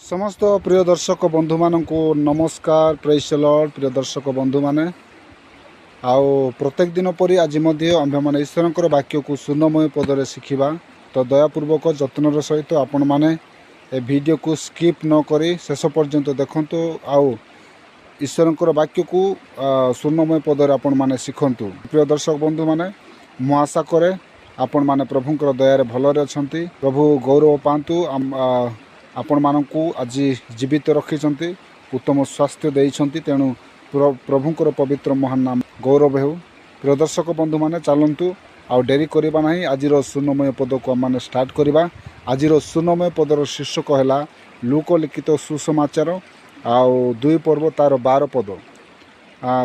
समस्त प्रिय दर्शक बंधु मानक नमस्कार। Praise the Lord. प्रिय दर्शक बंधु माने आउ प्रत्येक दिन परी आज आम्भे माने ईश्वर वाक्य को शून्यमय पदरे शिखा। तो दयापूर्वक जत्नर सहित आपण माने ए वीडियो को स्किप न करी शेष पर्यंत देखंतु आउ ईश्वर वाक्य को शून्यमय पदरे आपण माने शिखंतु। प्रिय दर्शक बंधु माने मु आशा करे आपण माने प्रभुंकर दयारे भलरे अछंती। प्रभु गौरव पांतु। आपण मानकु आज जीवित रखिछंती, उत्तम स्वास्थ्य देइछंती। तेणु प्रभुंकर पवित्र महान नाम गौरव हेउ। प्रिय दर्शक बंधु माने चलंतु आ डेरी करिबा नाही। आजिर शून्यमय पद को माने स्टार्ट करिबा। आजिर शून्यमय पदर शीर्षक हैला लूक लिखित सुसमाचार आउ 2 पर्व तार 12 पद।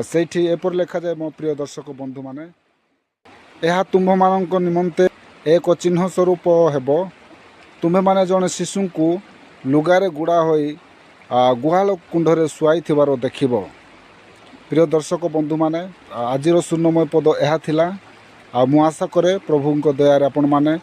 सेठी एपर लेखा जाय मो प्रिय दर्शक बंधु माने, एहा तुम्भ मानक निमंते एक चिन्ह स्वरूप हेबो। तुम्हे माने जने शिशु को लुगारे गुड़ा होई गुहाल कुंडरे शुआई थिबारो देखिबो। प्रिय दर्शक बंधु माने आजिर शून्यमय पद एहा थिला। मु आशा करे प्रभुंक दयारे आपण माने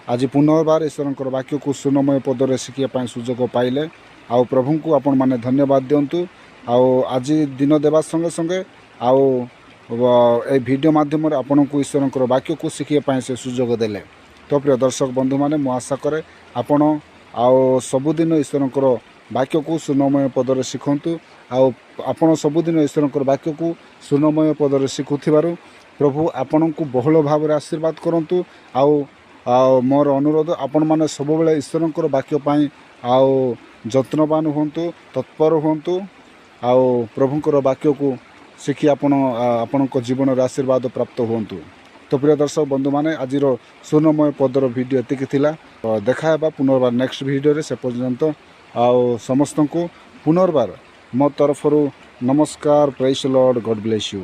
आज पुनर्बार ईश्वरंकर वाक्य को शून्यमय पदरे शिखिया पाई सुजोग पाइले। आउ प्रभु को आपण माने धन्यवाद दियंतु। आउ आज दिन देवा संगे संगे आउ ए वीडियो माध्यम रे आपण को ईश्वरंकर वाक्य को शिखिया पाई से सुजोग देले। तो प्रिय दर्शक बंधु माने मु आशा करे आपण आउ सबुदिन ईश्वरंकर वाक्य को शून्यमय पदरे शिखंतु। आउ आपण सबुदिन ईश्वरंकर वाक्य को शून्यमय पदरे शिखुथिबारु प्रभु आपण को बहुल भाव आशीर्वाद करंतु। आउ मोर अनुरोध आपण माने सब बेले ईश्वरंकर वाक्य पाई आउ जत्नवान होंतु, तत्पर होंतु। आउ प्रभुंकर वाक्य को शिखी आपण जीवन रे आशीर्वाद प्राप्त होंतु। तो प्रिय दर्शक बंधु माने आजिर शून्यमय पदर वीडियो एतिक थिला। देखा हेबा पुनर्बार नेक्स्ट वीडियो रे। से पर्यंत आउ समस्त को पुनर्बार मो तरफरु नमस्कार। Praise the Lord. God bless you.